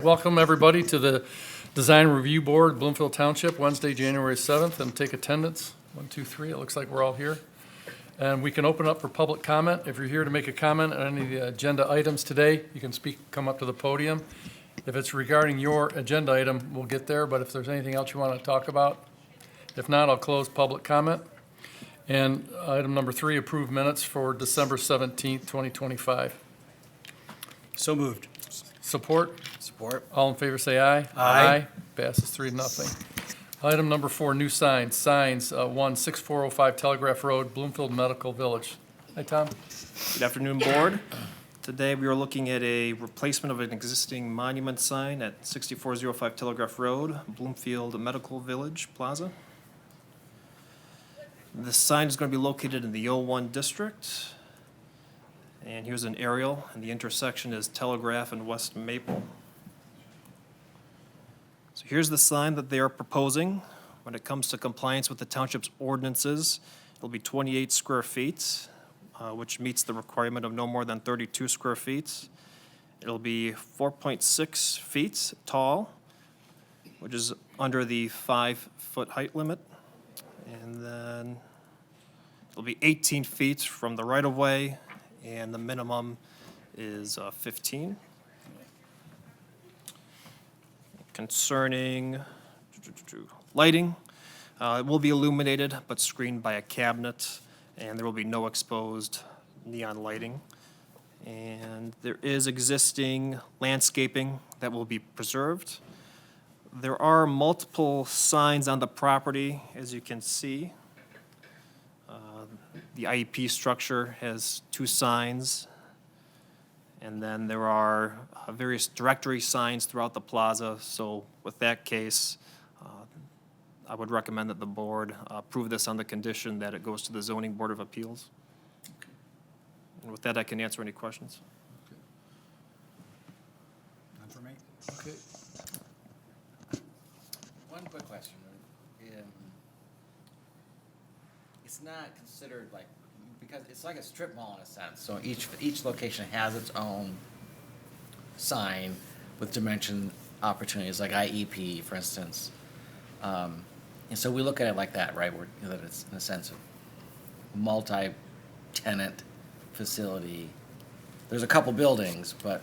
Welcome, everybody, to the Design Review Board, Bloomfield Township, Wednesday, January 7th, and take attendance. 1, 2, 3, it looks like we're all here. And we can open up for public comment. If you're here to make a comment on any of the agenda items today, you can come up to the podium. If it's regarding your agenda item, we'll get there, but if there's anything else you want to talk about, if not, I'll close public comment. And item number 3, approve minutes for December 17th, 2025. So moved. Support? Support. All in favor, say aye. Aye. Passes 3-0. Item number 4, new signs. Signs, 16405 Telegraph Road, Bloomfield Medical Village. Hi, Tom. Good afternoon, Board. Today, we are looking at a replacement of an existing monument sign at 6405 Telegraph Road, Bloomfield Medical Village Plaza. This sign is going to be located in the 01 district. And here's an aerial, and the intersection is Telegraph and West Maple. So here's the sign that they are proposing. When it comes to compliance with the township's ordinances, it'll be 28 square feet, which meets the requirement of no more than 32 square feet. It'll be 4.6 feet tall, which is under the 5-foot height limit. And then it'll be 18 feet from the right-of-way, and the minimum is 15. Concerning lighting, it will be illuminated but screened by a cabinet, and there will be no exposed neon lighting. And there is existing landscaping that will be preserved. There are multiple signs on the property, as you can see. The IEP structure has 2 signs, and then there are various directory signs throughout the plaza. So with that case, I would recommend that the board approve this on the condition that it goes to the Zoning Board of Appeals. And with that, I can answer any questions. None for me. Okay. One quick question. It's not considered like, because it's like a strip mall in a sense. So each location has its own sign with dimension opportunities, like IEP, for instance. And so we look at it like that, right? That it's in a sense of multi-tenant facility. There's a couple buildings, but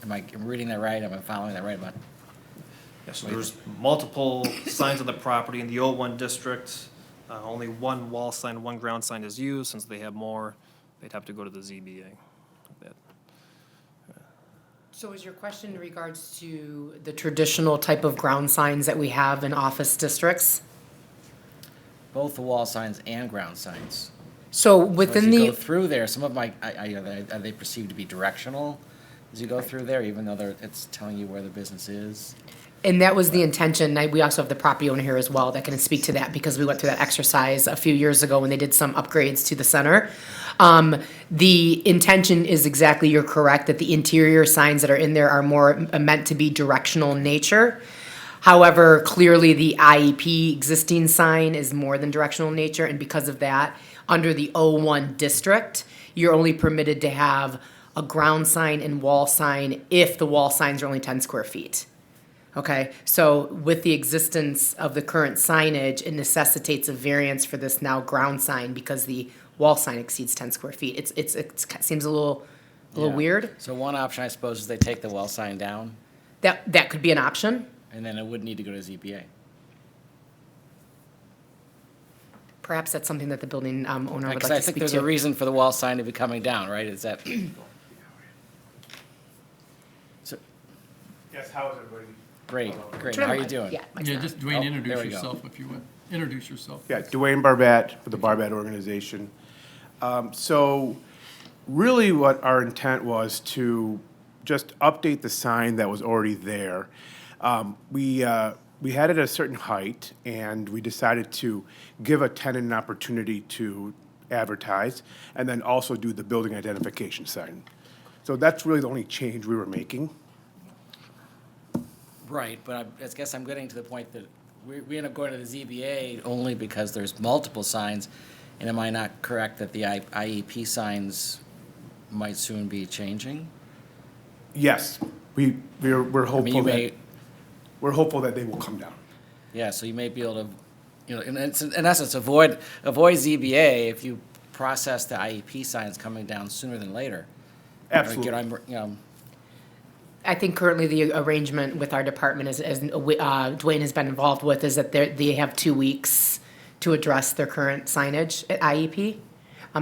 am I reading that right? Am I following that right? Yes, so there's multiple signs on the property in the 01 district. Only one wall sign, one ground sign is used. Since they have more, they'd have to go to the ZBA. So is your question in regards to the traditional type of ground signs that we have in office districts? Both the wall signs and ground signs. So So within as you the, go through there, some of my, are they perceived to be directional as you go through there, even though it's telling you where the business is? and that was the intention, we also have the property owner here as well that can speak to that, because we went through that exercise a few years ago when they did some upgrades to the center. The intention is exactly, you're correct, that the interior signs that are in there are more meant to be directional in nature. However, clearly the IEP existing sign is more than directional in nature, and because of that, under the 01 district, you're only permitted to have a ground sign and wall sign if the wall signs are only 10 square feet. Okay, so with the existence of the current signage, it necessitates a variance for this now ground sign because the wall sign exceeds 10 square feet. It seems a little Yeah. weird. So one option, I suppose, is they take the well sign down, That could be an option. and then it would need to go to ZBA. Perhaps that's something that the building owner would like Because to I think speak there's a to. reason for the wall sign to be coming down, right? Is that, so, Yes, how is everybody? great. Turn How are on you mic. doing? Yeah, mic's Yeah, not. just Oh, Dwayne, there introduce we go. yourself if you would. Introduce yourself. Yeah, Dwayne Barbette for the Barbette Organization. So really what our intent was to just update the sign that was already there. We had it at a certain height, and we decided to give a tenant an opportunity to advertise, and then also do the building identification sign. So that's really the only change we were making. Right, but I guess I'm getting to the point that we end up going to the ZBA only because there's multiple signs, and am I not correct that the IEP signs might soon be changing? Yes, we're I mean, hopeful you may, that they will come down. yeah, so you may be able to, you know, in essence, avoid ZBA if you process the IEP signs coming down sooner than later. Absolutely. You know, I think currently the arrangement with our department is, as Dwayne has been involved with, is that they have 2 weeks to address their current signage at IEP.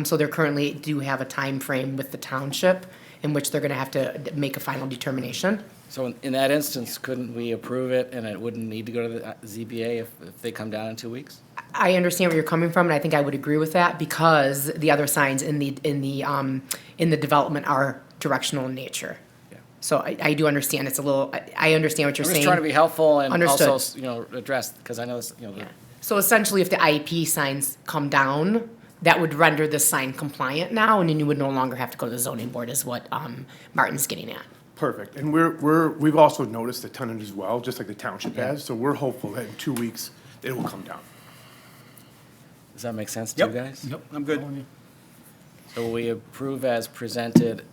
So they currently do have a time frame with the township in which they're gonna have to make a final determination. So in that instance, couldn't we approve it and it wouldn't need to go to the ZBA if they come down in 2 weeks? I understand where you're coming from, and I think I would agree with that, because the other signs in the development are directional in nature. Yeah. So I do understand, it's a little, I understand what I'm you're saying. just trying to be helpful and Understood. also, you know, address, because I know this, you know, Yeah. So essentially, if the IEP signs come down, that would render the sign compliant now, and then you would no longer have to go to the zoning board, is what Martin's getting at. Perfect. And we've also noticed the tonnage as well, just like the township has, so we're hopeful that in 2 weeks, it will come down. does that make sense to you Yep. guys? Yep, I'm good. So we approve as presented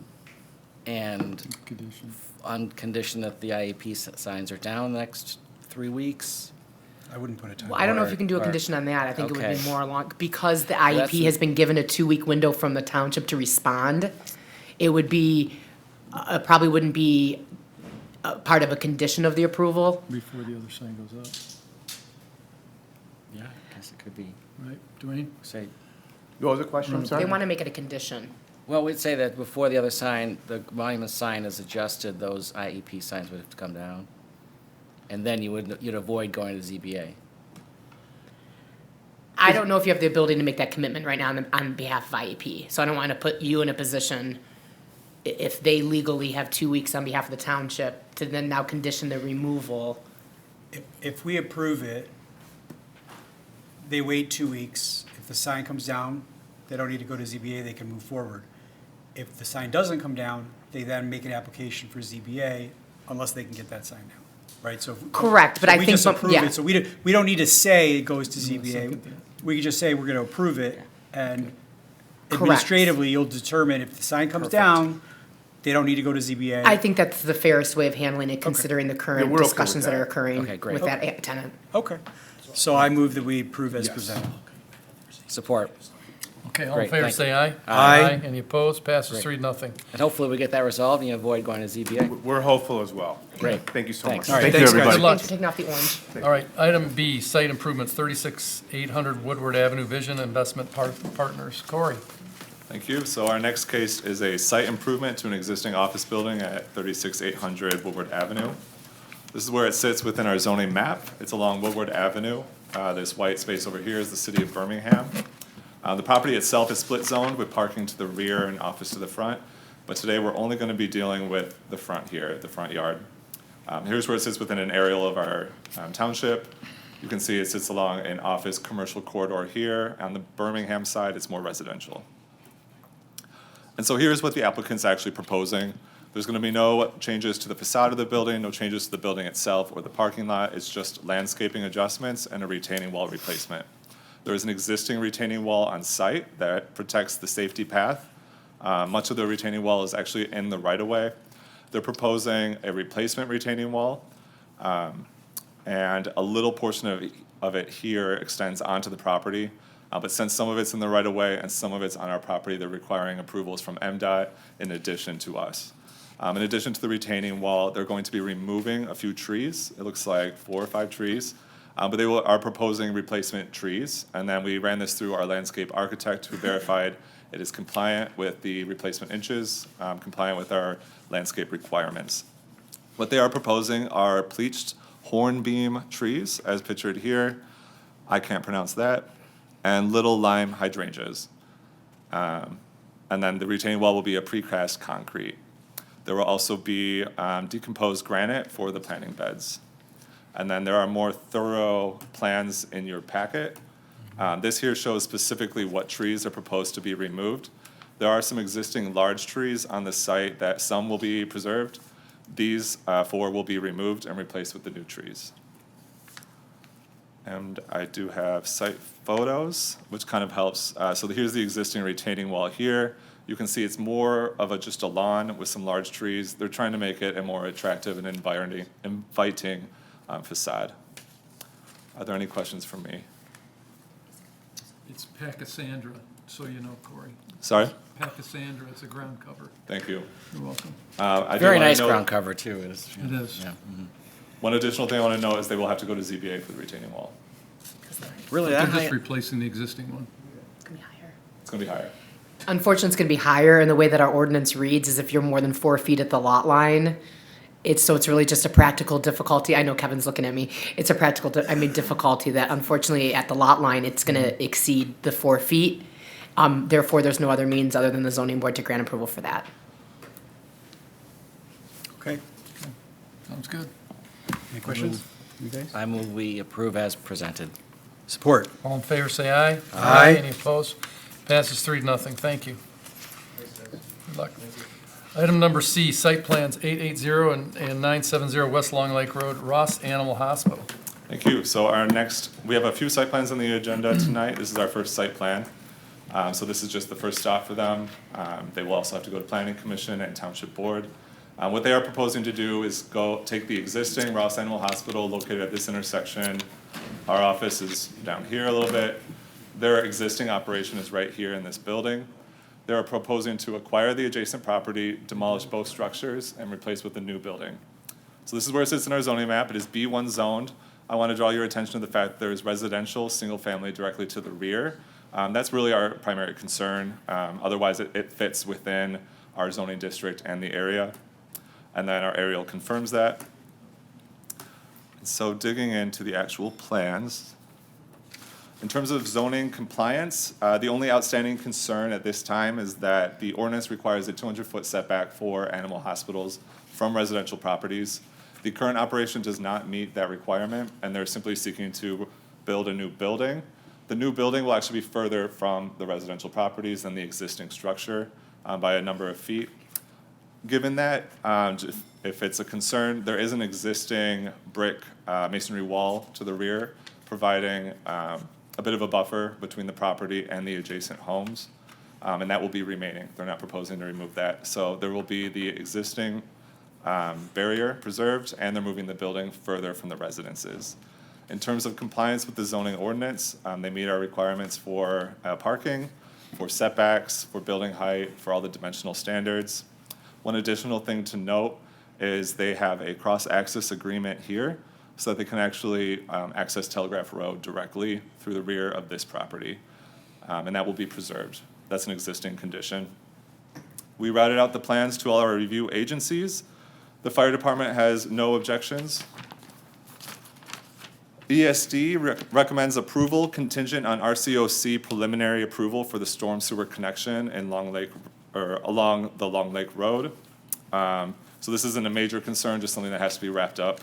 and on condition that the IEP signs are down the next 3 weeks? I wouldn't put a time. Well, I don't know if you can do a Or- condition on that. I think it would be okay. more along, because the that's IEP has been given a 2-week window from the township to respond. It would be, probably wouldn't be part of a condition of the approval. Before the other sign goes up, Yeah, I guess it could be, right, Dwayne? say, What was the question? I'm sorry. They want to make it a condition. well, we'd say that before the other sign, the monument sign is adjusted, those IEP signs would have to come down. And then you'd avoid going to ZBA. I don't know if you have the ability to make that commitment right now on behalf of IEP. So I don't want to put you in a position, if they legally have 2 weeks on behalf of the township, to then now condition the removal. If we approve it, they wait 2 weeks. If the sign comes down, they don't need to go to ZBA, they can move forward. If the sign doesn't come down, they then make an application for ZBA unless they can get that sign down, right? So if- Correct, but so I we think just some- approve yeah. it. So we don't need to say it goes to ZBA. second that. We can just say we're gonna approve it, and Correct. administratively, you'll determine if the sign comes down, they don't need to go to ZBA. I think that's the fairest way of handling it, considering the current we're okay with discussions that that. are occurring Okay, great. with that tenant. Okay. So I move that we approve as Yes. presented. Support. Okay, all in Great, favor, thank say you. aye. Aye. Any opposed? Passes Great. 3-0. And hopefully we get that resolved and you avoid going to ZBA. We're hopeful as well. Great. Thank you so Thanks. much. All right, Thank you, thanks, guys. everybody. Good luck. Thanks for taking off the orange. All right, item B, site improvements, 36-800 Woodward Avenue Vision Investment Partners. Corey? Thank you. So our next case is a site improvement to an existing office building at 36-800 Woodward Avenue. This is where it sits within our zoning map. It's along Woodward Avenue. This white space over here is the city of Birmingham. The property itself is split zoned with parking to the rear and office to the front. But today, we're only going to be dealing with the front here, the front yard. Here's where it sits within an aerial of our township. You can see it sits along an office commercial corridor here. On the Birmingham side, it's more residential. And so here's what the applicant's actually proposing. There's gonna be no changes to the facade of the building, no changes to the building itself or the parking lot. It's just landscaping adjustments and a retaining wall replacement. There is an existing retaining wall on site that protects the safety path. Much of the retaining wall is actually in the right-of-way. They're proposing a replacement retaining wall, and a little portion of it here extends onto the property. But since some of it's in the right-of-way and some of it's on our property, they're requiring approvals from MDOT in addition to us. In addition to the retaining wall, they're going to be removing a few trees. It looks like 4 or 5 trees. But they are proposing replacement trees. And then we ran this through our landscape architect who verified it is compliant with the replacement inches, compliant with our landscape requirements. What they are proposing are pleached hornbeam trees, as pictured here. I can't pronounce that. And little lime hydrangeas. And then the retaining wall will be a precast concrete. There will also be decomposed granite for the planting beds. And then there are more thorough plans in your packet. This here shows specifically what trees are proposed to be removed. There are some existing large trees on the site that some will be preserved. These 4 will be removed and replaced with the new trees. And I do have site photos, which kind of helps. So here's the existing retaining wall here. You can see it's more of just a lawn with some large trees. They're trying to make it a more attractive and inviting facade. Are there any questions for me? It's Pachysandra, so you know, Corey. Sorry? Pachysandra, it's a ground cover. Thank you. You're welcome. I do Very wanna nice note- ground cover too. It is. It is. Yeah. One additional thing I want to note is they will have to go to ZBA for the retaining wall. Really, They're that just height? replacing the existing one. It's gonna be higher. It's going to be higher. Unfortunately, it's gonna be higher, and the way that our ordinance reads is if you're more than 4 feet at the lot line, it's really just a practical difficulty. I know Kevin's looking at me. It's a practical, difficulty that unfortunately at the lot line, it's gonna exceed the 4 feet. Therefore, there's no other means other than the zoning board to grant approval for that. Okay, Sounds good. any questions? You guys? I move we approve as presented. Support. All in favor, say aye. Aye. Any opposed? Passes 3-0. Thank you. Good luck. Item number C, site plans 880 and 970 West Long Lake Road, Ross Animal Hospital. Thank you. So we have a few site plans on the agenda tonight. This is our first site plan. So this is just the first stop for them. They will also have to go to Planning Commission and Township Board. What they are proposing to do is take the existing Ross Animal Hospital located at this intersection. Our office is down here a little bit. Their existing operation is right here in this building. They're proposing to acquire the adjacent property, demolish both structures, and replace with a new building. So this is where it sits in our zoning map. It is B1 zoned. I want to draw your attention to the fact that there is residential, single-family directly to the rear. That's really our primary concern. Otherwise, it fits within our zoning district and the area. And then our aerial confirms that. So digging into the actual plans. In terms of zoning compliance, the only outstanding concern at this time is that the ordinance requires a 200-foot setback for animal hospitals from residential properties. The current operation does not meet that requirement, and they're simply seeking to build a new building. The new building will actually be further from the residential properties than the existing structure by a number of feet. Given that, if it's a concern, there is an existing brick masonry wall to the rear, providing a bit of a buffer between the property and the adjacent homes, and that will be remaining. They're not proposing to remove that. So there will be the existing barrier preserved, and they're moving the building further from the residences. In terms of compliance with the zoning ordinance, they meet our requirements for parking, for setbacks, for building height, for all the dimensional standards. One additional thing to note is they have a cross-access agreement here so that they can actually access Telegraph Road directly through the rear of this property, and that will be preserved. That's an existing condition. We routed out the plans to all our review agencies. The fire department has no objections. ESD recommends approval contingent on RCOC preliminary approval for the storm sewer connection in along the Long Lake Road. So this isn't a major concern, just something that has to be wrapped up.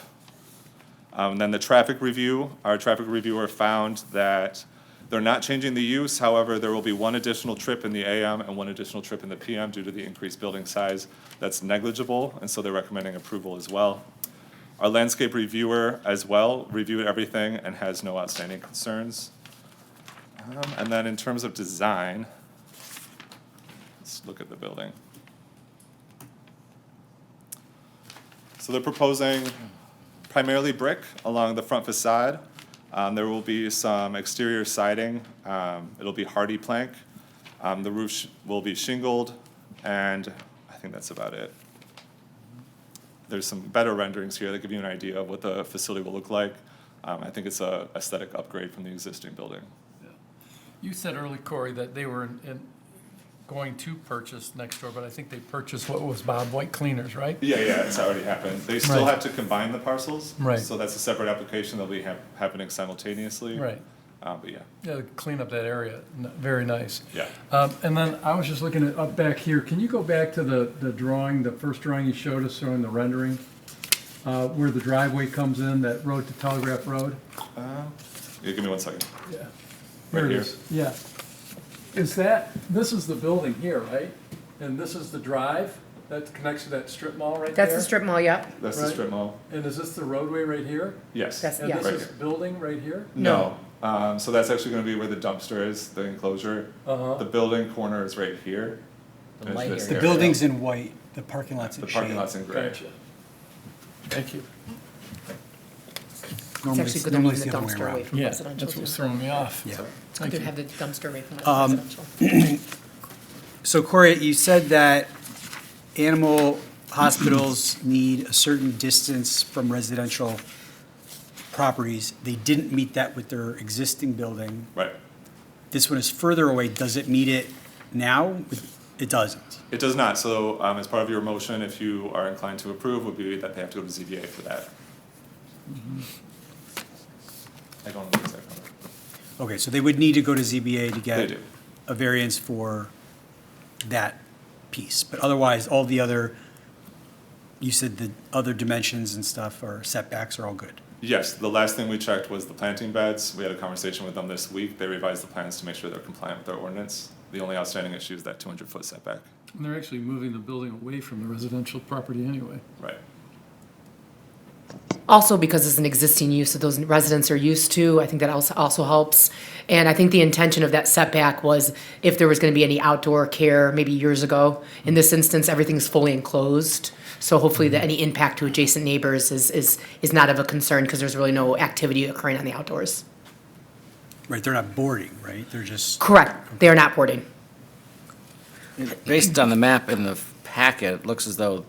Then the traffic review, our traffic reviewer found that they're not changing the use. However, there will be one additional trip in the AM and one additional trip in the PM due to the increased building size. That's negligible, and so they're recommending approval as well. Our landscape reviewer as well reviewed everything and has no outstanding concerns. And then in terms of design, let's look at the building. So they're proposing primarily brick along the front facade. There will be some exterior siding. It'll be hardy plank. The roof will be shingled, and I think that's about it. There's some better renderings here that give you an idea of what the facility will look like. I think it's a aesthetic upgrade from the existing building. You said earlier, Corey, that they were going to purchase next door, but I think they purchased what was Bob White Cleaners, right? Yeah, it's already happened. They still Right. have to combine the parcels. Right. So that's a separate application that'll be happening simultaneously. Right. But yeah, Yeah, clean up that area. Very nice. yeah. And then I was just looking at up back here. Can you go back to the drawing, the first drawing you showed us showing the rendering? Where the driveway comes in, that road to Telegraph Road? Yeah, give me 1 second. Yeah. Right There it here? is. Yeah. This is the building here, right? And this is the drive that connects to that strip mall right there? That's the strip mall, yep. That's the Right. strip mall. And is this the roadway right here? Yes. That's- And Yeah. this Right is here. building right here? No. So that's actually gonna be where the dumpster is, the enclosure. Uh-huh. The building corner is right here. The It's light this The area. building's in white, the parking lot's in The shade. parking lot's in gray. Gotcha. Thank you. It's Normally actually it's good to move normally the it's the other way dumpster away around. from Yeah, residential. that's what's too. throwing me off. Yeah. It's Thank good to you. have the dumpster away from residential. So Corey, you said that animal hospitals need a certain distance from residential properties. They didn't meet that with their existing building. Right. This one is further away. Does it meet it now? It doesn't. It does not, so, as part of your motion, if you are inclined to approve, would be that they have to go to ZBA for that. I don't know the exact number. Okay, so they would need to go to ZBA to They get do. a variance for that piece. But otherwise, all the other, you said the other dimensions and stuff or setbacks are all good. Yes, the last thing we checked was the planting beds. We had a conversation with them this week. They revised the plans to make sure they're compliant with our ordinance. The only outstanding issue is that 200-foot setback. And they're actually moving the building away from the residential property anyway. Right. Also, because it's an existing use that those residents are used to, I think that also helps. And I think the intention of that setback was if there was gonna be any outdoor care, maybe years ago. In this instance, everything's fully enclosed, so hopefully that any impact to adjacent neighbors is not of a concern, because there's really no activity occurring on the outdoors. Right, they're not boarding, right? They're just, Correct, they are not boarding. Based on the map in the packet, it looks as though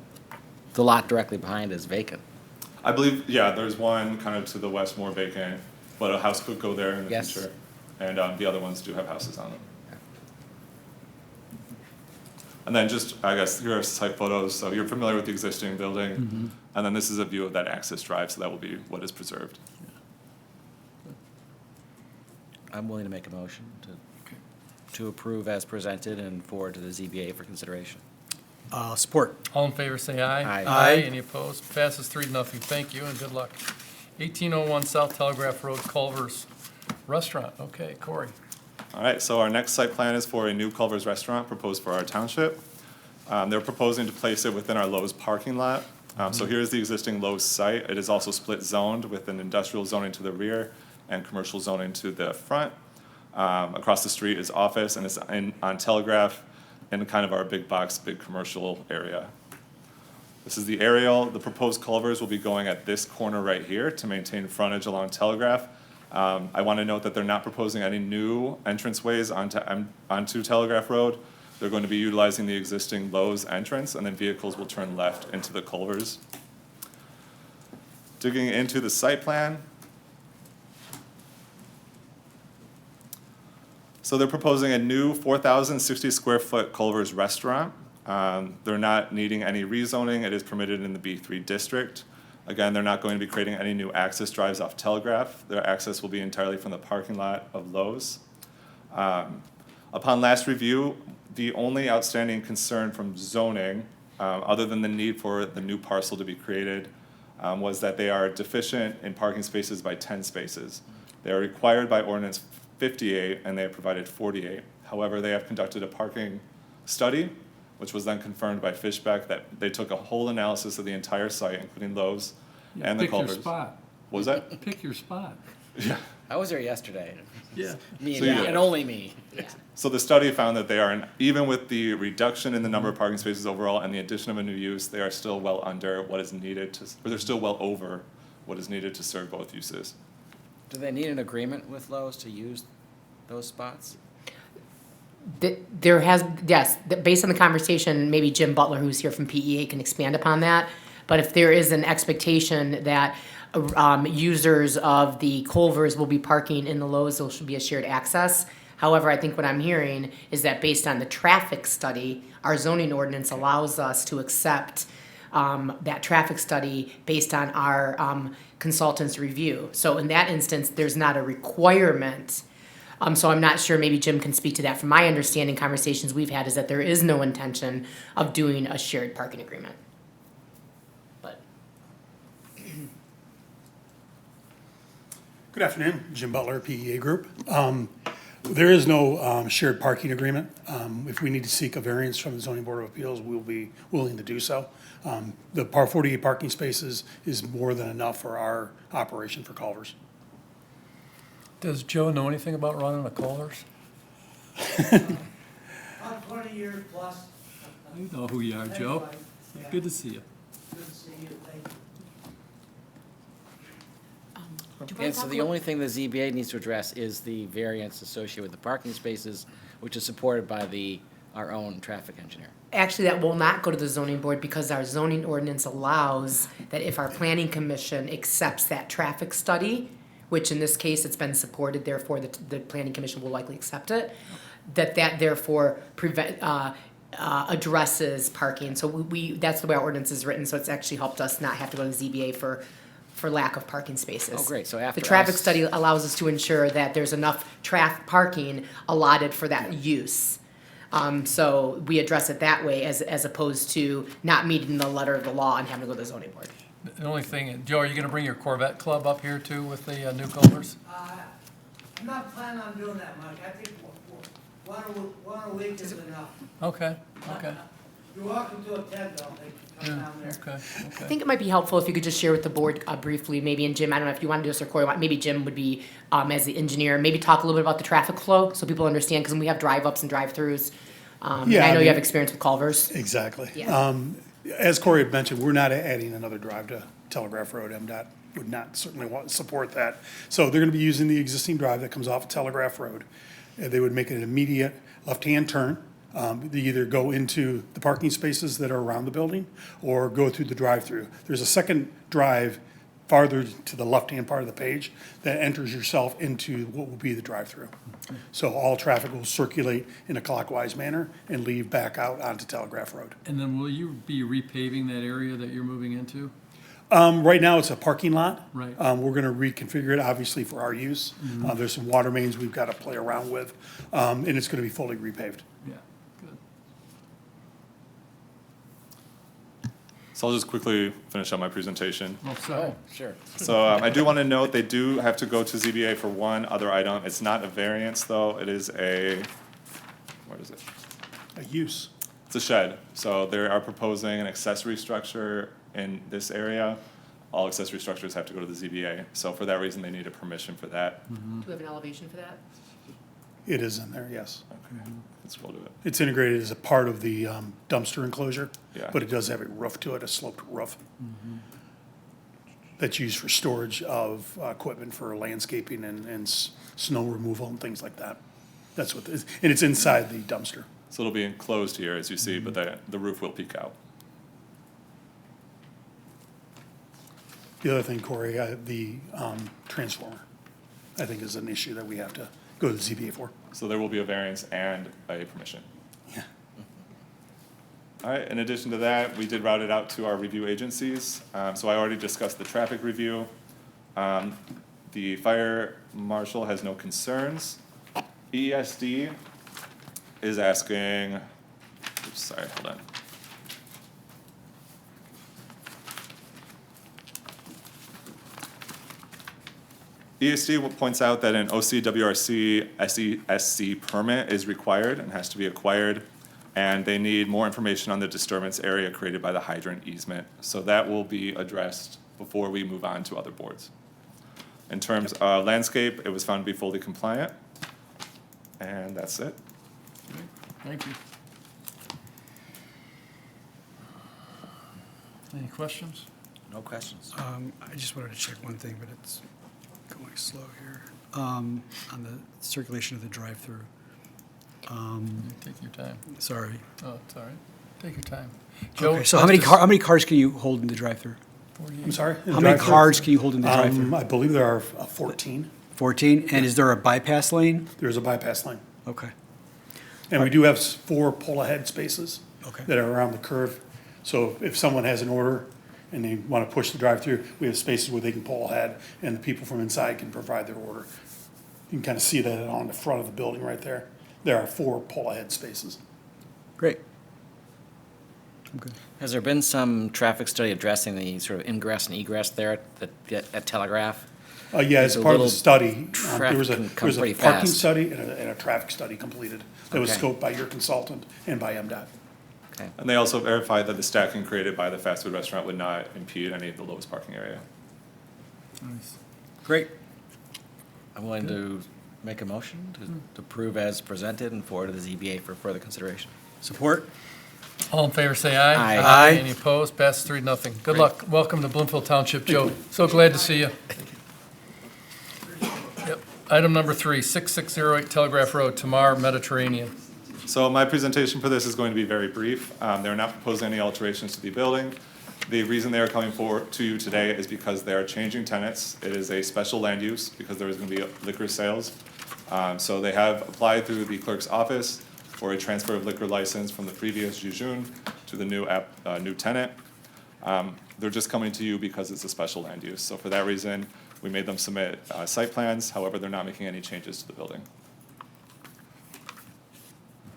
the lot directly behind is vacant. I believe, yeah, there's one kind of to the west more vacant, but a house could go there in the Yes. future. And the other ones do have houses on them. And then just, I guess, here are site photos, so you're familiar with the existing building. And then this is a view of that access drive, so that will be what is preserved. I'm willing to make a motion to approve as presented and forward to the ZBA for consideration. support. All in favor, say aye. Aye. Aye. Any opposed? Passes 3-0. Thank you and good luck. 1801 South Telegraph Road, Culver's Restaurant. Okay, Corey. All right, so our next site plan is for a new Culver's Restaurant proposed for our township. They're proposing to place it within our Lowe's parking lot. So here's the existing Lowe's site. It is also split zoned with an industrial zoning to the rear and commercial zoning to the front. Across the street is office, and it's on Telegraph in kind of our big box, big commercial area. This is the aerial. The proposed culvers will be going at this corner right here to maintain frontage along Telegraph. I want to note that they're not proposing any new entranceways onto Telegraph Road. They're going to be utilizing the existing Lowe's entrance, and then vehicles will turn left into the culvers. Digging into the site plan. So they're proposing a new 4,060 square foot Culver's restaurant. They're not needing any rezoning. It is permitted in the B3 district. Again, they're not going to be creating any new access drives off Telegraph. Their access will be entirely from the parking lot of Lowe's. Upon last review, the only outstanding concern from zoning, other than the need for the new parcel to be created, was that they are deficient in parking spaces by 10 spaces. They are required by ordinance 58, and they have provided 48. However, they have conducted a parking study, which was then confirmed by Fishbeck, that they took a whole analysis of the entire site, including Lowe's Yeah, and the pick your culvers. spot. What was that? Pick your spot. Yeah. I was there yesterday. Yeah. Me So and, you- and only me. So the study found that they are, even with the reduction in the number of parking spaces overall and the addition of a new use, they are still well under what is needed to, or they're still well over what is needed to serve both uses. Do they need an agreement with Lowe's to use those spots? There has, yes, based on the conversation, maybe Jim Butler, who's here from PEA, can expand upon that. But if there is an expectation that users of the Culvers will be parking in the Lowe's, there should be a shared access. However, I think what I'm hearing is that based on the traffic study, our zoning ordinance allows us to accept that traffic study based on our consultant's review. So in that instance, there's not a requirement. So I'm not sure, maybe Jim can speak to that. From my understanding, conversations we've had is that there is no intention of doing a shared parking agreement. But Good afternoon, Jim Butler, PEA Group. There is no shared parking agreement. If we need to seek a variance from the Zoning Board of Appeals, we'll be willing to do so. The 48 parking spaces is more than enough for our operation for Culvers. Does Joe know anything about running a Culver's? About 20 years plus, I've I know who you are, Joe. Good to see you. Okay, so the only thing the ZBA needs to address is the variance associated with the parking spaces, which is supported by our own traffic engineer. Actually, that will not go to the zoning board because our zoning ordinance allows that if our planning commission accepts that traffic study, which in this case, it's been supported, therefore the planning commission will likely accept it, that therefore addresses parking. So that's the way our ordinance is written, so it's actually helped us not have to go to the ZBA for lack of parking spaces. Oh, great, so after The traffic us- study allows us to ensure that there's enough parking allotted for that use. So we address it that way as opposed to not meeting the letter of the law and having to go to the zoning board. The only thing, Joe, are you gonna bring your Corvette club up here too with the newcomers? I'm not planning on doing that much. I think one a week is enough. Okay, okay. You're welcome to attend, though, they can come down there. Okay, I okay. think it might be helpful if you could just share with the board briefly, maybe, and Jim, I don't know if you want to do this or Corey, maybe Jim would be, as the engineer, maybe talk a little bit about the traffic flow so people understand, because we have drive-ups and drive-throughs. And Yeah, I know I you have mean- experience with Culvers. Exactly. Yeah. As Corey had mentioned, we're not adding another drive to Telegraph Road. MDOT would not certainly want to support that. So they're gonna be using the existing drive that comes off of Telegraph Road. They would make an immediate left-hand turn. They either go into the parking spaces that are around the building or go through the drive-through. There's a second drive farther to the left-hand part of the page that enters yourself into what will be the drive-through. So all traffic will circulate in a clockwise manner and leave back out onto Telegraph Road. And then will you be repaving that area that you're moving into? Right now, it's a parking lot. Right. We're gonna reconfigure it, obviously, for our use. There's some water mains we've gotta play around with, and it's gonna be fully repaved. Yeah, good. So I'll just quickly finish up my presentation. Well, sorry. Oh, sure. So I do want to note, they do have to go to ZBA for one other item. It's not a variance, though. It is what is it? A use. It's a shed. So they are proposing an accessory structure in this area. All accessory structures have to go to the ZBA. So for that reason, they need a permission for that. Do we have an elevation for that? It is in there, yes. Okay, let's roll to it. It's integrated as a part of the dumpster enclosure. Yeah. But it does have a roof to it, a sloped roof. That's used for storage of equipment for landscaping and snow removal and things like that. That's what, and it's inside the dumpster. So it'll be enclosed here, as you see, but the roof will peek out. The other thing, Corey, the transformer, I think is an issue that we have to go to the ZBA for. So there will be a variance and a permission. Yeah. All right, in addition to that, we did route it out to our review agencies. So I already discussed the traffic review. The fire marshal has no concerns. ESD is asking, oops, sorry, hold on. ESD points out that an OCWRC SESC permit is required and has to be acquired, and they need more information on the disturbance area created by the hydrant easement. So that will be addressed before we move on to other boards. In terms of landscape, it was found to be fully compliant, and that's it. Thank you. Any questions? No questions. I just wanted to check one thing, but it's going slow here. On the circulation of the drive-through. Take your time. Sorry. Oh, it's all right. Take your time. Joe, Okay, so how many cars can you hold in the drive-through? I'm sorry? How many cars can you hold in the drive-through? I believe there are 14. 14, and is there a bypass lane? There's a bypass lane. Okay. And we do have 4 pull-ahead spaces. Okay. That are around the curve. So if someone has an order and they want to push the drive-through, we have spaces where they can pull ahead and the people from inside can provide their order. You can kind of see that on the front of the building right there. There are 4 pull-ahead spaces. Great. I'm good. Has there been some traffic study addressing the sort of ingress and egress there at Telegraph? Yeah, as It's a part of the little study, there was traffic can there come was a pretty parking fast. study and a traffic study completed. That was Okay. scoped by your consultant and by MDOT. Okay. And they also verified that the stacking created by the fast food restaurant would not impede any of the lowest parking area. Nice. Great. I'm willing to make a motion to approve as presented and forward to the ZBA for further consideration. Support? All in favor, say aye. Aye. Aye. Any opposed? Passes 3-0. Good luck. Welcome to Bloomfield Township, Joe. So glad to see you. Yep. Item number 3, 6608 Telegraph Road, Tamar, Mediterranean. So my presentation for this is going to be very brief. They're not proposing any alterations to the building. The reason they are coming forward to you today is because they are changing tenants. It is a special land use because there is going to be liquor sales. So they have applied through the clerk's office for a transfer of liquor license from the previous Jejun to the new tenant. They're just coming to you because it's a special land use. So for that reason, we made them submit site plans. However, they're not making any changes to the building.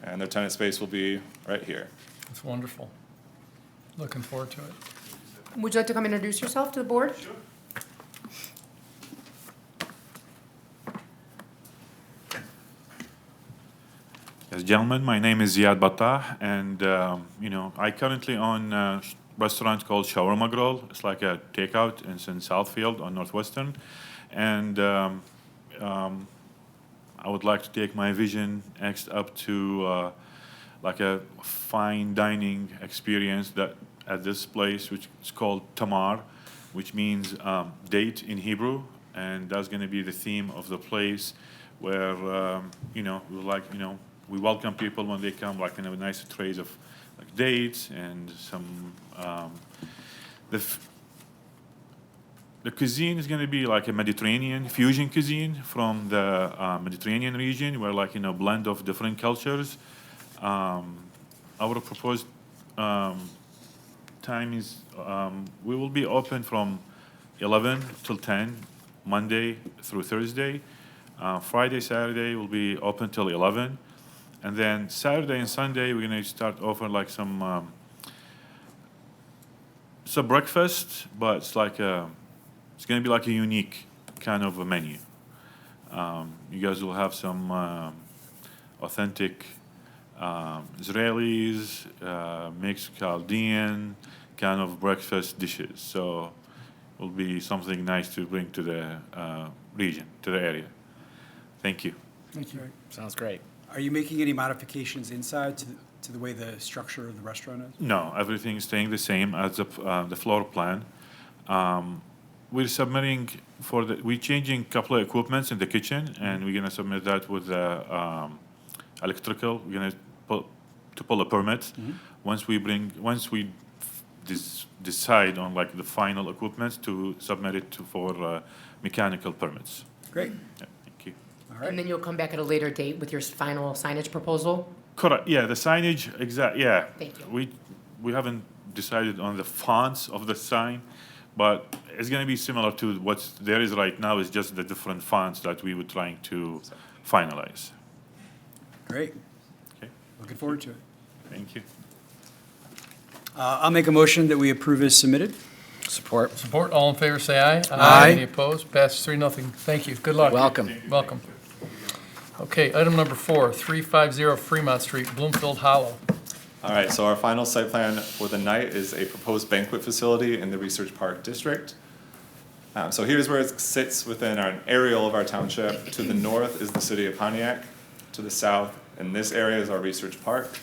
And their tenant space will be right here. That's wonderful. Looking forward to it. Would you like to come introduce yourself to the board? Sure. Yes, gentlemen, my name is Ziad Battah, and I currently own a restaurant called Shawarma Grill. It's like a takeout. It's in Southfield on Northwestern, and I would like to take my vision next up to like a fine dining experience that at this place, which is called Tamar, which means date in Hebrew, and that's going to be the theme of the place, where we welcome people when they come, like nice trays of like dates and some the cuisine is going to be like a Mediterranean fusion cuisine from the Mediterranean region, where blend of different cultures. Our proposed time is we will be open from 11 till 10, Monday through Thursday. Friday, Saturday will be open till 11. And then Saturday and Sunday, we're going to start offering like some it's a breakfast, but it's going to be like a unique kind of a menu. You guys will have some authentic Israelis, mixed Chaldean kind of breakfast dishes. So it will be something nice to bring to the region, to the area. Thank you. Thank you. Sounds great. Are you making any modifications inside to the way the structure of the restaurant is? No, everything is staying the same as the floor plan. We're submitting we're changing a couple of equipments in the kitchen, and we're gonna submit that with the electrical. We're gonna pull a permit. Once we decide on like the final equipment to submit it for mechanical permits. Great. Yeah, thank you. All right. And then you'll come back at a later date with your final signage proposal? Correct. Yeah, the signage. Yeah. Thank you. We haven't decided on the fonts of the sign, but it's going to be similar to what there is right now. It's just the different fonts that we were trying to finalize. Great. Okay. Looking forward to it. Thank you. I'll make a motion that we approve as submitted. Support. Support, all in favor, say aye. Aye. Any opposed? Passes 3-0. Thank you. Good luck. Welcome. Welcome. Okay, item number 4, 350 Fremont Street, Bloomfield Hollow. All right, so our final site plan for the night is a proposed banquet facility in the Research Park District. So here's where it sits within an aerial of our township. To the north is the city of Pontiac. To the south, in this area, is our Research Park.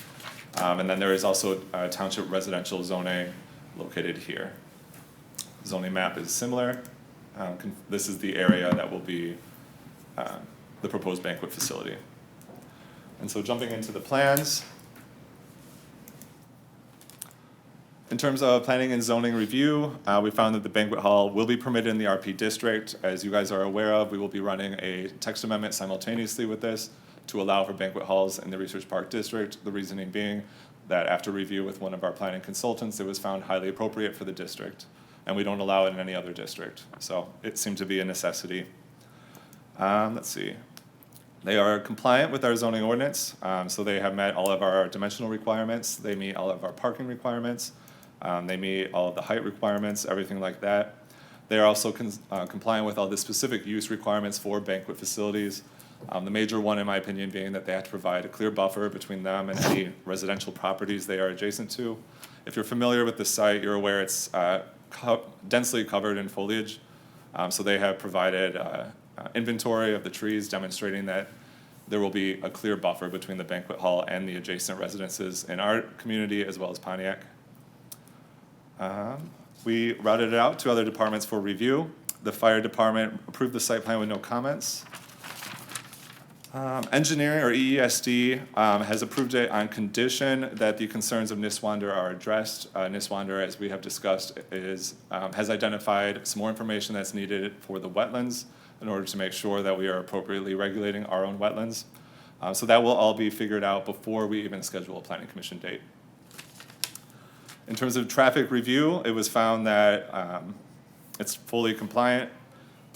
And then there is also township residential zoning located here. Zoning map is similar. This is the area that will be the proposed banquet facility. And so jumping into the plans. In terms of planning and zoning review, we found that the banquet hall will be permitted in the RP district. As you guys are aware of, we will be running a text amendment simultaneously with this to allow for banquet halls in the Research Park District. The reasoning being that after review with one of our planning consultants, it was found highly appropriate for the district, and we don't allow it in any other district. So it seemed to be a necessity. Let's see. They are compliant with our zoning ordinance, so they have met all of our dimensional requirements. They meet all of our parking requirements. They meet all of the height requirements, everything like that. They are also compliant with all the specific use requirements for banquet facilities. The major one, in my opinion, being that they have to provide a clear buffer between them and any residential properties they are adjacent to. If you're familiar with the site, you're aware it's densely covered in foliage. So they have provided inventory of the trees, demonstrating that there will be a clear buffer between the banquet hall and the adjacent residences in our community as well as Pontiac. We routed it out to other departments for review. The fire department approved the site plan with no comments. Engineering, or EESD, has approved it on condition that the concerns of Niswander are addressed. Niswander, as we have discussed, has identified some more information that's needed for the wetlands in order to make sure that we are appropriately regulating our own wetlands. So that will all be figured out before we even schedule a planning commission date. In terms of traffic review, it was found that it's fully compliant.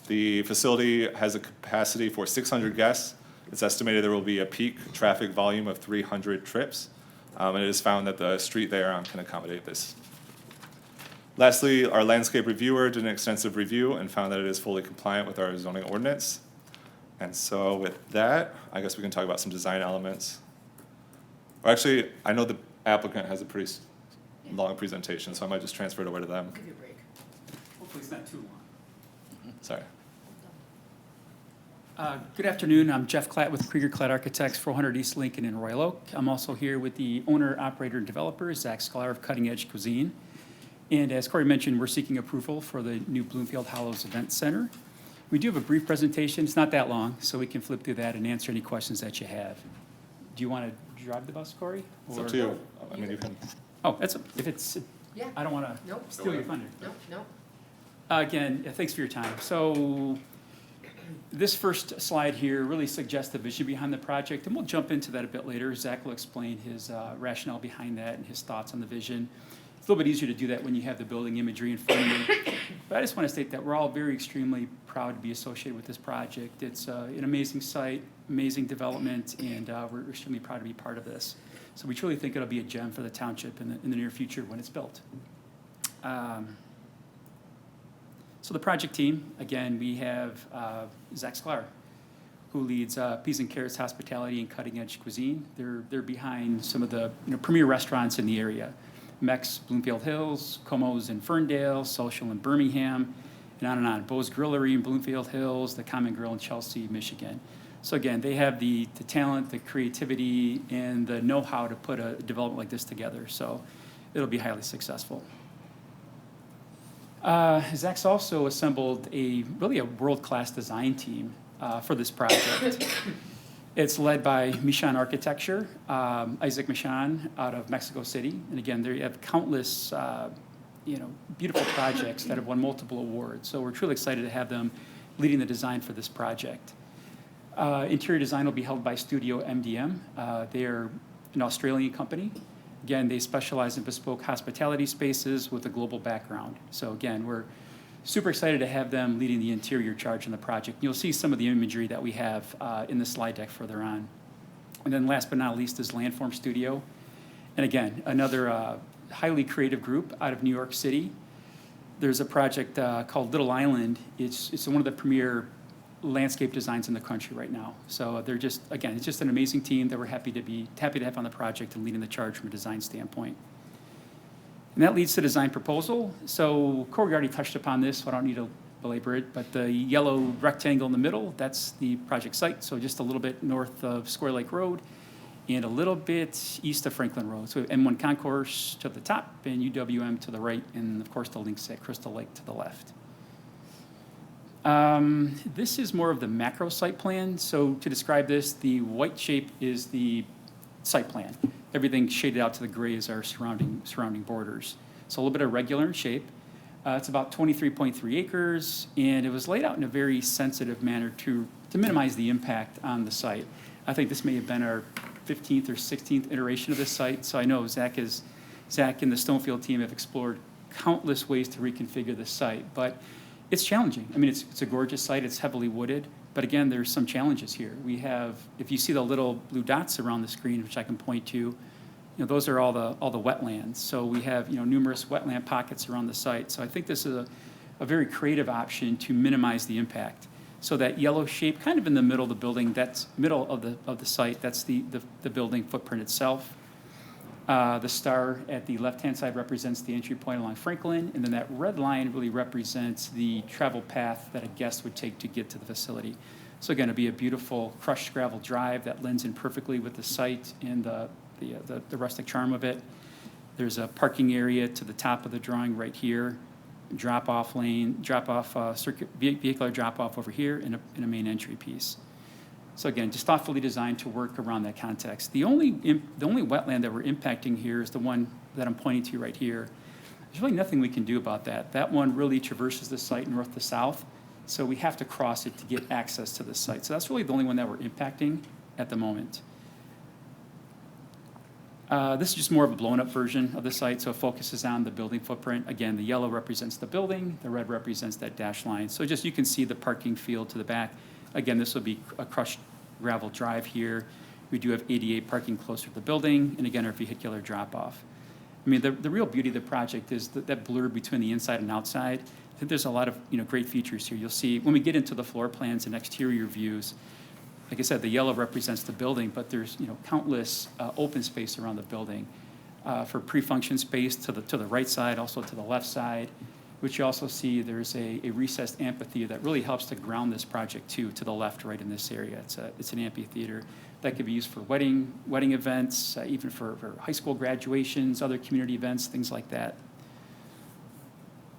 The facility has a capacity for 600 guests. It's estimated there will be a peak traffic volume of 300 trips, and it is found that the street there can accommodate this. Lastly, our landscape reviewer did an extensive review and found that it is fully compliant with our zoning ordinance. And so with that, I guess we can talk about some design elements. Or actually, I know the applicant has a pretty long presentation, so I might just transfer it over to them. Give you a break. Hopefully it's not too long. Sorry. Good afternoon, I'm Jeff Klatt with Krieger Klatt Architects, 400 East Lincoln in Royal Oak. I'm also here with the owner, operator, and developer, Zach Sklar of Cutting Edge Cuisine. And as Corey mentioned, we're seeking approval for the new Bloomfield Hollows Event Center. We do have a brief presentation, it's not that long, so we can flip through that and answer any questions that you have. Do you want to drive the bus, Corey? It's up Or- to you. I mean, you can. Oh, if it's, Yeah. I don't want to Nope. steal your thunder. Nope, nope. Again, thanks for your time. So this first slide here really suggests the vision behind the project, and we'll jump into that a bit later. Zach will explain his rationale behind that and his thoughts on the vision. It's a little bit easier to do that when you have the building imagery in front of you. But I just want to state that we're all very extremely proud to be associated with this project. It's an amazing site, amazing development, and we're extremely proud to be part of this. So we truly think it'll be a gem for the township in the near future when it's built. So the project team, again, we have Zach Sklar, who leads Peas and Carrots Hospitality and Cutting Edge Cuisine. They're behind some of the premier restaurants in the area. Mex, Bloomfield Hills, Como's in Ferndale, Social in Birmingham, and on and on. Bo's Grillery in Bloomfield Hills, the Common Grill in Chelsea, Michigan. So again, they have the talent, the creativity, and the know-how to put a development like this together. So it'll be highly successful. Zach's also assembled really a world-class design team for this project. It's led by Michan Architecture, Isaac Michan out of Mexico City. And again, they have countless beautiful projects that have won multiple awards. So we're truly excited to have them leading the design for this project. Interior design will be held by Studio MDM. They are an Australian company. Again, they specialize in bespoke hospitality spaces with a global background. So again, we're super excited to have them leading the interior charge on the project. You'll see some of the imagery that we have in the slide deck further on. And then last but not least is Landform Studio. And again, another highly creative group out of New York City. There's a project called Little Island. It's one of the premier landscape designs in the country right now. So they're just, again, it's just an amazing team that we're happy to have on the project and leading the charge from a design standpoint. And that leads to design proposal. So Corey already touched upon this, so I don't need to belabor it, but the yellow rectangle in the middle, that's the project site. So just a little bit north of Square Lake Road and a little bit east of Franklin Road. So M1 Concourse to the top and UWM to the right, and of course the links at Crystal Lake to the left. This is more of the macro site plan. So to describe this, the white shape is the site plan. Everything shaded out to the gray is our surrounding borders. So a little bit irregular in shape. It's about 23.3 acres, and it was laid out in a very sensitive manner to minimize the impact on the site. I think this may have been our 15th or 16th iteration of this site. So I know Zach and the Stonefield team have explored countless ways to reconfigure this site, but it's challenging. I mean, it's a gorgeous site. It's heavily wooded, but again, there's some challenges here. We have, if you see the little blue dots around the screen, which I can point to, those are all the wetlands. So we have numerous wetland pockets around the site. So I think this is a very creative option to minimize the impact. So that yellow shape, kind of in the middle of the building, that's middle of the site. That's the building footprint itself. The star at the left-hand side represents the entry point along Franklin, and then that red line really represents the travel path that a guest would take to get to the facility. So again, it'll be a beautiful crushed gravel drive that blends in perfectly with the site and the rustic charm of it. There's a parking area to the top of the drawing right here, drop-off lane, vehicular drop-off over here, and a main entry piece. So again, just thoughtfully designed to work around that context. The only wetland that we're impacting here is the one that I'm pointing to right here. There's really nothing we can do about that. That one really traverses the site north to south, so we have to cross it to get access to the site. So that's really the only one that we're impacting at the moment. This is just more of a blown-up version of the site, so it focuses on the building footprint. Again, the yellow represents the building, the red represents that dashed line. So just you can see the parking field to the back. Again, this will be a crushed gravel drive here. We do have ADA parking closer to the building, and again, our vehicular drop-off. I mean, the real beauty of the project is that blur between the inside and outside. I think there's a lot of great features here. You'll see when we get into the floor plans and exterior views, like I said, the yellow represents the building, but there's countless open space around the building for pre-function space to the right side, also to the left side, which you also see there's a recessed amphitheater that really helps to ground this project too, to the left right in this area. It's an amphitheater that could be used for wedding events, even for high school graduations, other community events, things like that.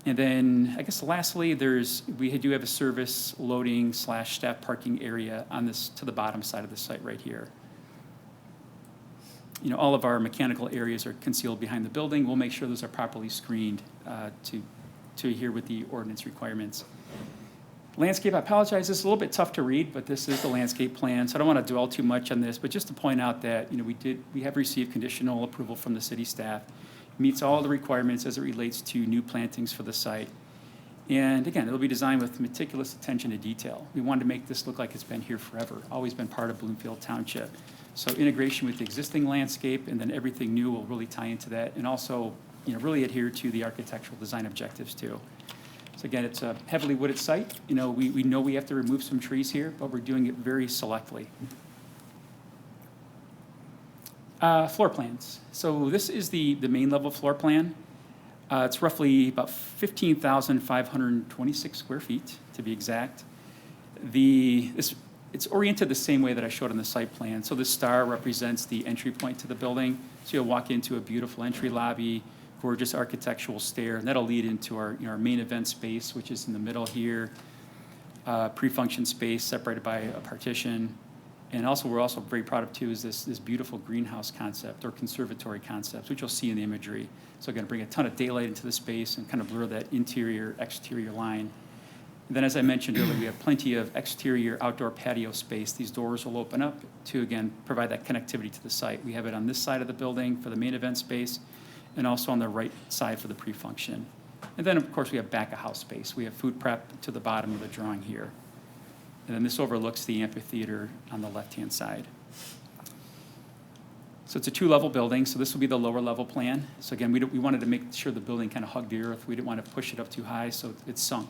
And then, I guess lastly, we do have a service loading / staff parking area on this, to the bottom side of the site right here. All of our mechanical areas are concealed behind the building. We'll make sure those are properly screened to adhere with the ordinance requirements. Landscape, I apologize, this is a little bit tough to read, but this is the landscape plan, so I don't want to dwell too much on this, but just to point out that, we have received conditional approval from the city staff, meets all the requirements as it relates to new plantings for the site. And again, it'll be designed with meticulous attention to detail. We wanted to make this look like it's been here forever, always been part of Bloomfield Township. So integration with the existing landscape, and then everything new will really tie into that, and also, really adhere to the architectural design objectives too. So again, it's a heavily wooded site. We know we have to remove some trees here, but we're doing it very selectively. Floor plans. So this is the main level floor plan. It's roughly about 15,526 square feet, to be exact. It's oriented the same way that I showed on the site plan. So this star represents the entry point to the building. So you'll walk into a beautiful entry lobby, gorgeous architectural stair, and that'll lead into our main event space, which is in the middle here. Pre-function space separated by a partition. And also, we're also very proud of too is this beautiful greenhouse concept or conservatory concept, which you'll see in the imagery. So again, bring a ton of daylight into the space and kind of blur that interior-exterior line. And then, as I mentioned earlier, we have plenty of exterior outdoor patio space. These doors will open up to, again, provide that connectivity to the site. We have it on this side of the building for the main event space, and also on the right side for the pre-function. And then, of course, we have back-of-house space. We have food prep to the bottom of the drawing here. And then this overlooks the amphitheater on the left-hand side. So it's a two-level building, so this will be the lower level plan. So again, we wanted to make sure the building kind of hugged the earth. We didn't want to push it up too high, so it's sunk.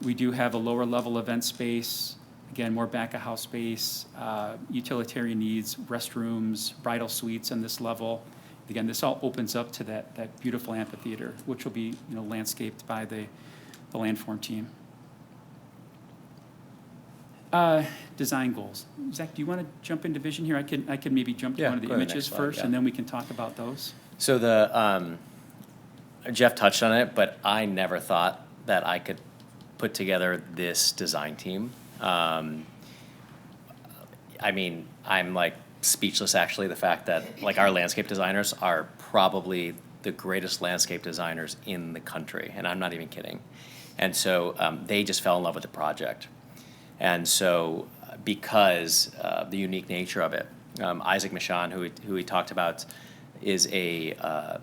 We do have a lower level event space, again, more back-of-house space, utilitarian needs, restrooms, bridal suites on this level. Again, this all opens up to that beautiful amphitheater, which will be landscaped by the landform team. Design goals. Zach, do you want to jump into vision here? I can maybe jump to one of the go to the images next slide, first, yeah. and then we can talk about those. So Jeff touched on it, but I never thought that I could put together this design team. I mean, I'm like speechless actually, the fact that like our landscape designers are probably the greatest landscape designers in the country, and I'm not even kidding. And so they just fell in love with the project. And so because the unique nature of it, Isaac Michon, who we talked about, is a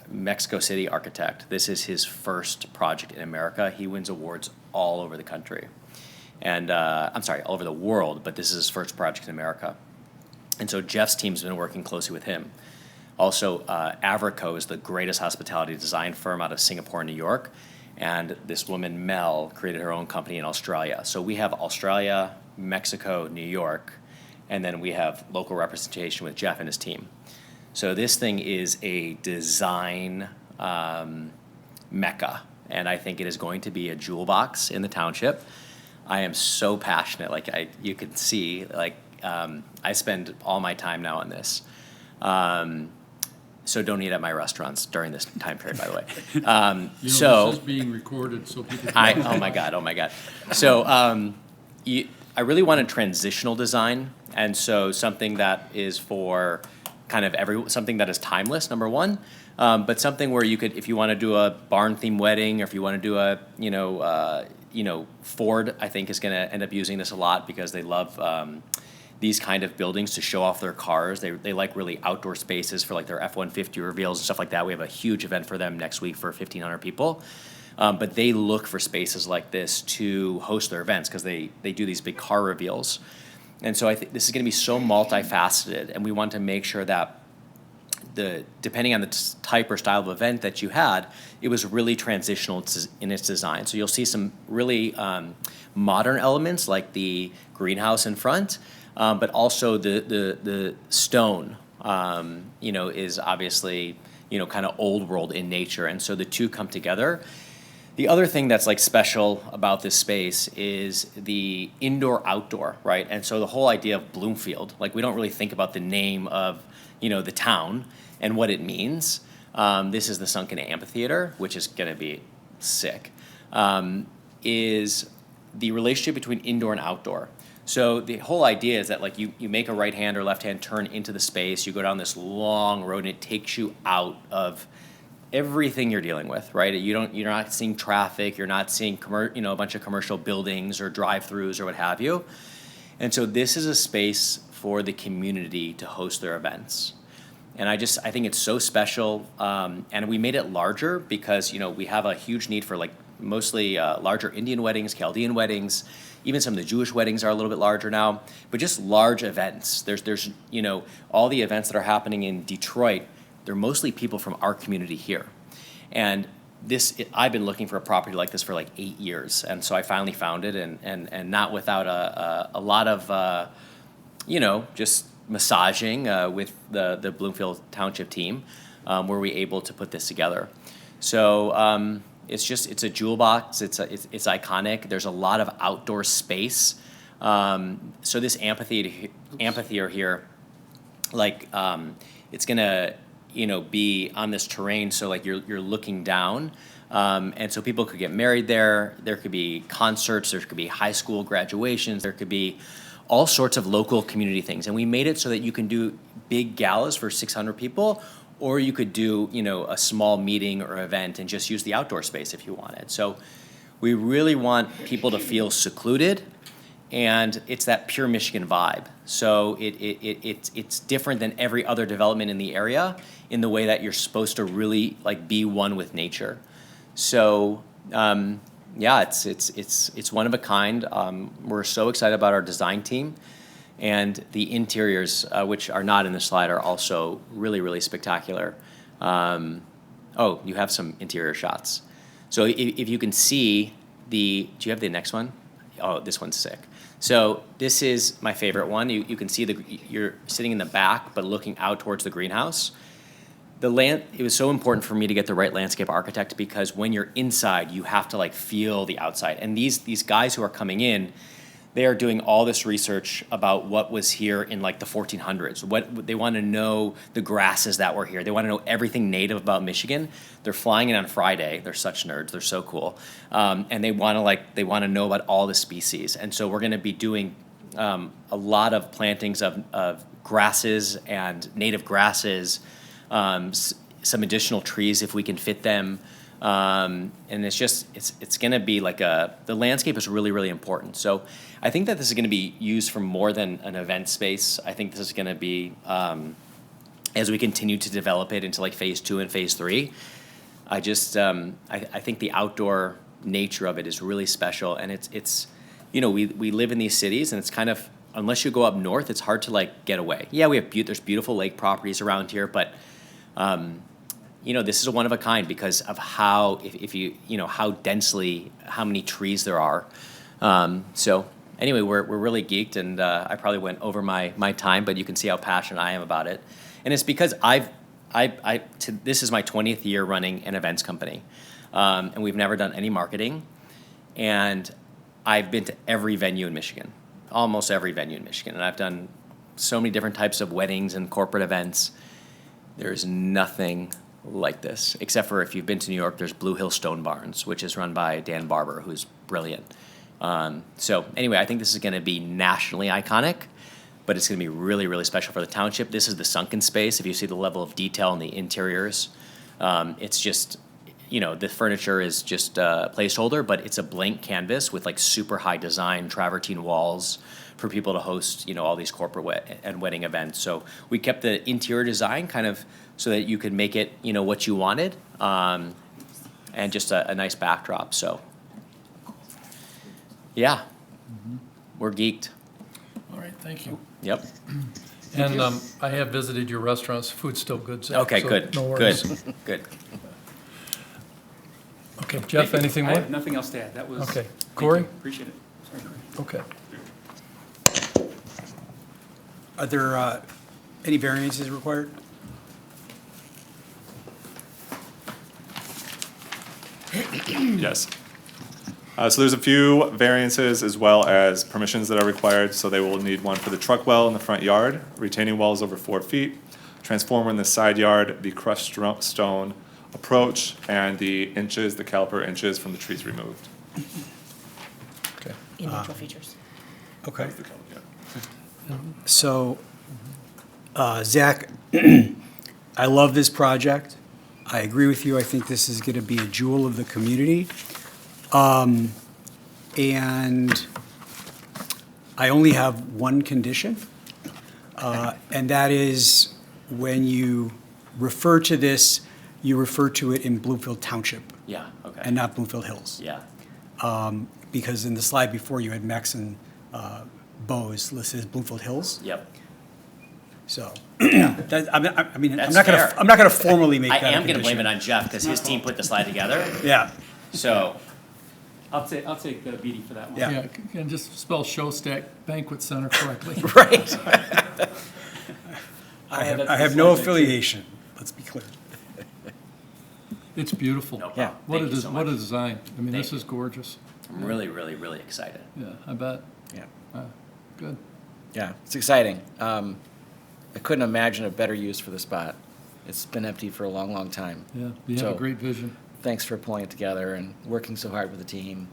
Mexico City architect. This is his first project in America. He wins awards all over the country. And I'm sorry, all over the world, but this is his first project in America. And so Jeff's team's been working closely with him. Also, Avrico is the greatest hospitality design firm out of Singapore and New York. And this woman, Mel, created her own company in Australia. So we have Australia, Mexico, New York, and then we have local representation with Jeff and his team. So this thing is a design mecca, and I think it is going to be a jewel box in the township. I am so passionate. Like you can see, like I spend all my time now on this. So don't eat at my restaurants during this time period, by the way. So This is being recorded, so people. oh my God. So I really wanted transitional design, and so something that is for kind of something that is timeless, number one, but something where you could, if you want to do a barn theme wedding, or if you want to do a, Ford, I think is going to end up using this a lot because they love these kind of buildings to show off their cars. They like really outdoor spaces for like their F-150 reveals and stuff like that. We have a huge event for them next week for 1,500 people. But they look for spaces like this to host their events because they do these big car reveals. And so I think this is going to be so multifaceted, and we want to make sure that depending on the type or style of event that you had, it was really transitional in its design. So you'll see some really modern elements like the greenhouse in front, but also the stone, is obviously, kind of old world in nature. And so the two come together. The other thing that's like special about this space is the indoor-outdoor, right? And so the whole idea of Bloomfield, like we don't really think about the name of, the town and what it means. This is the Sunken Amphitheater, which is going to be sick, is the relationship between indoor and outdoor. So the whole idea is that like you make a right-hand or left-hand turn into the space, you go down this long road, and it takes you out of everything you're dealing with, right? You're not seeing traffic, you're not seeing a bunch of commercial buildings or drive-throughs or what have you. And so this is a space for the community to host their events. And I think it's so special. And we made it larger because, we have a huge need for like mostly larger Indian weddings, Chaldean weddings. Even some of the Jewish weddings are a little bit larger now, but just large events. There's all the events that are happening in Detroit, they're mostly people from our community here. And I've been looking for a property like this for like 8 years. And so I finally found it, and not without a lot of, just massaging with the Bloomfield Township team, were we able to put this together. So it's a jewel box. It's iconic. There's a lot of outdoor space. So this amphitheater here, like it's gonna be on this terrain. So like you're looking down, and so people could get married there. There could be concerts. There could be high school graduations. There could be all sorts of local community things. And we made it so that you can do big galas for 600 people, or you could do, a small meeting or event and just use the outdoor space if you wanted. So we really want people to feel secluded, and it's that pure Michigan vibe. So it's different than every other development in the area in the way that you're supposed to really like be one with nature. So it's one of a kind. We're so excited about our design team. And the interiors, which are not in the slide, are also really, really spectacular. You have some interior shots. So if you can see do you have the next one? Oh, this one's sick. So this is my favorite one. You can see you're sitting in the back, but looking out towards the greenhouse. It was so important for me to get the right landscape architect because when you're inside, you have to like feel the outside. And these guys who are coming in, they are doing all this research about what was here in like the 1400s. What they want to know, the grasses that were here. They want to know everything native about Michigan. They're flying in on Friday. They're such nerds. They're so cool, and they want to know about all the species. And so we're going to be doing a lot of plantings of grasses and native grasses, some additional trees if we can fit them. And it's going to be like the landscape is really, really important. So I think that this is going to be used for more than an event space. I think this is going to be, as we continue to develop it into like phase 2 and phase 3, I think the outdoor nature of it is really special. And it's we live in these cities, and it's kind of, unless you go up north, it's hard to like get away. Yeah, there's beautiful lake properties around here, but this is a one of a kind because of how, how many trees there are. So anyway, we're really geeked, and I probably went over my time, but you can see how passionate I am about it. And it's because this is my 20th year running an events company, and we've never done any marketing. And I've been to every venue in Michigan, almost every venue in Michigan, and I've done so many different types of weddings and corporate events. There's nothing like this, except for if you've been to New York, there's Blue Hill Stone Barns, which is run by Dan Barber, who's brilliant. So anyway, I think this is going to be nationally iconic, but it's going to be really, really special for the township. This is the sunken space. If you see the level of detail in the interiors, it's just, the furniture is just a placeholder, but it's a blank canvas with like super high design travertine walls for people to host, all these corporate and wedding events. So we kept the interior design kind of so that you could make it, what you wanted, and just a nice backdrop. So, yeah, we're geeked. All right, thank you. Yep. And I have visited your restaurants. Food's still good, Zach. Okay, so good, No worries. good. Okay, Jeff, anything I more? have nothing else to add. That was. Okay. thank you. Corey? Appreciate it. Sorry, Corey. Okay. Are there any variances required? Yes. So there's a few variances as well as permissions that are required. So they will need one for the truck well in the front yard, retaining walls over 4 feet, transformer in the side yard, the crushed stone approach, and the caliper inches from the trees removed. Okay. In natural features. Okay. That's the color, yeah. So, Zach, I love this project. I agree with you. I think this is going to be a jewel of the community. And I only have one condition, and that is when you refer to this, you refer to it in Bloomfield Township Yeah, okay. and not Bloomfield Hills. Yeah, Because in the slide before you had Mex and Bose listed as Bloomfield Hills. yep. So, that, I mean, That's I'm fair. not gonna formally make I that a am gonna blame condition. it on Jeff, because his team put the slide together, Yeah, so, I'll take the beating for that one. Yeah. Yeah, and just spell Showstack Banquet Center correctly. right. I have I have no affiliation, let's be clear. It's beautiful. no Yeah. problem. What Thank a, you so what a much. design. I mean, this Thank is gorgeous. I'm really, really, really excited. Yeah, I bet. Yeah, Good. yeah, it's exciting. I couldn't imagine a better use for the spot. It's been empty for a long, long time. Yeah, you have a So- great vision. Thanks for pulling it together and working so hard with the team.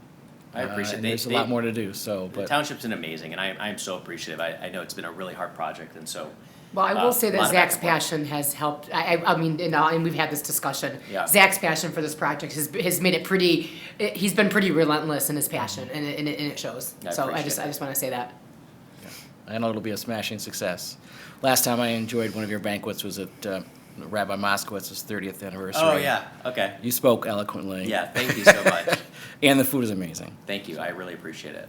I appreciate And it. there's a lot more to do, so, The but, township's been amazing, and I'm so appreciative. I know it's been a really hard project, and so. Well, I will say a that lot of back Zach's and forth. passion has helped, I mean, and we've had this discussion. Yeah. Zach's passion for this project has made it pretty, he's been pretty relentless in his passion, and it shows. I So I appreciate just that. wanna say that. I know it'll be a smashing success. Last time I enjoyed one of your banquets was at Rabbi Moskowitz's 30th anniversary. Oh, yeah, okay. You spoke eloquently. Yeah, thank you so much. And the food is amazing. Thank you, I really appreciate it.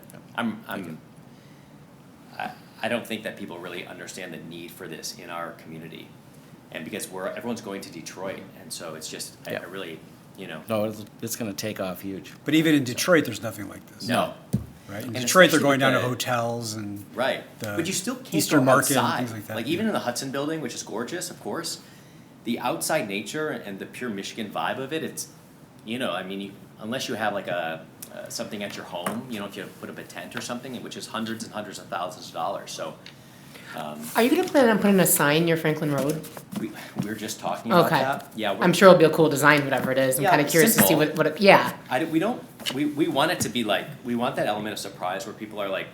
I don't think that people really understand the need for this in our community. And because everyone's going to Detroit, and so it's just, I Yeah. really, No, it's gonna take off huge. But even in Detroit, there's nothing like this. no, Right? In And Detroit, they're especially going down to with the- hotels and, right. The But you still can't Eastern go Market and outside. things like that. Like even in the Hudson building, which is gorgeous, of course, the outside nature and the pure Michigan vibe of it, it's, I mean, unless you have like something at your home, if you put up a tent or something, which is hundreds and hundreds of thousands of dollars, so. Are you gonna plan on putting a sign near Franklin Road? We were just talking about Okay. that. Yeah, I'm sure it'll be a cool design, whatever it is. I'm Yeah, kinda curious to see simple. what, yeah. We want it to be like, we want that element of surprise where people are like,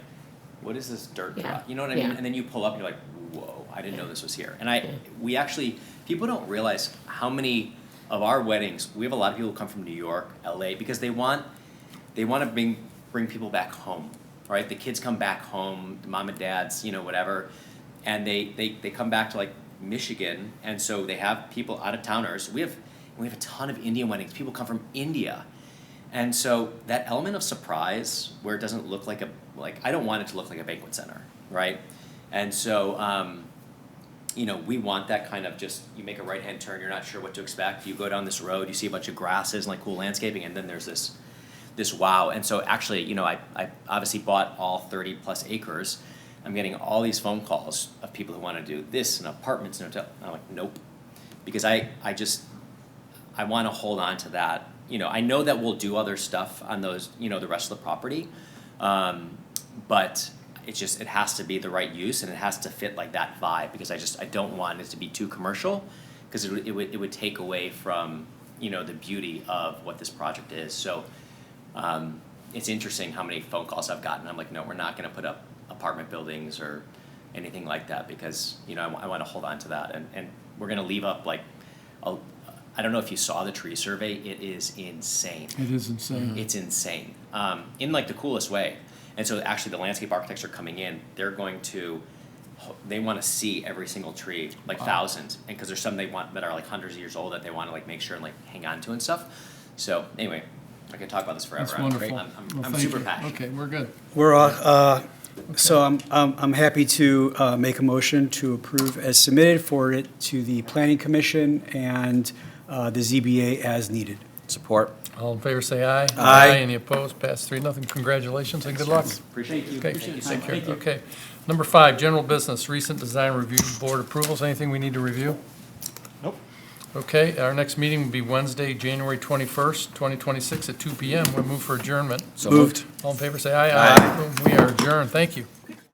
what is this dirt Yeah, drop? You know what I mean? yeah. And then you pull up and you're like, whoa, I didn't know this was here. And we actually, people don't realize how many of our weddings, we have a lot of people who come from New York, LA, because they want to bring people back home, right? The kids come back home, mom and dads, whatever, and they come back to like Michigan, and so they have people out of towners. We have a ton of Indian weddings. People come from India. And so that element of surprise, where it doesn't look like I don't want it to look like a banquet center, right? And so, we want that kind of just, you make a right-hand turn, you're not sure what to expect. You go down this road, you see a bunch of grasses and like cool landscaping, and then there's this wow. And so actually, I obviously bought all 30 plus acres. I'm getting all these phone calls of people who want to do this and apartments and hotel. And I'm like, nope, because I want to hold on to that. I know that we'll do other stuff on those, the rest of the property, But it's just, it has to be the right use and it has to fit like that vibe, because I don't want it to be too commercial, because it would take away from, you know, the beauty of what this project is. So, it's interesting how many phone calls I've gotten. I'm like, no, we're not gonna put up apartment buildings or anything like that, because, you know, I wanna hold on to that, and we're gonna leave up like, I don't know if you saw the tree survey, it is insane. It is insane. It's insane, in like the coolest way. And so actually the landscape architects are coming in, they're going to, they wanna see every single tree, like thousands, and cause there's some they want that are like hundreds of years old that they wanna like make sure and like hang on to and stuff. So anyway, I could talk about this forever. That's I'm wonderful. great. Well, I'm thank super you. passionate. Okay, we're good. We're all, so I'm happy to make a motion to approve as submitted, forward it to the planning commission and the ZBA as needed. Support. All in favor, say aye. Aye. Any opposed? Pass 3-0. Congratulations and good luck. Appreciate it. Okay, Appreciate your take time. care. Thank you. Okay. Number 5, general business, recent design review board approvals. Anything we need to review? Nope. Okay, our next meeting will be Wednesday, January 21st, 2026 at 2 PM. We'll move for adjournment. So moved. All in favor, say aye. Aye. We are adjourned. Thank you.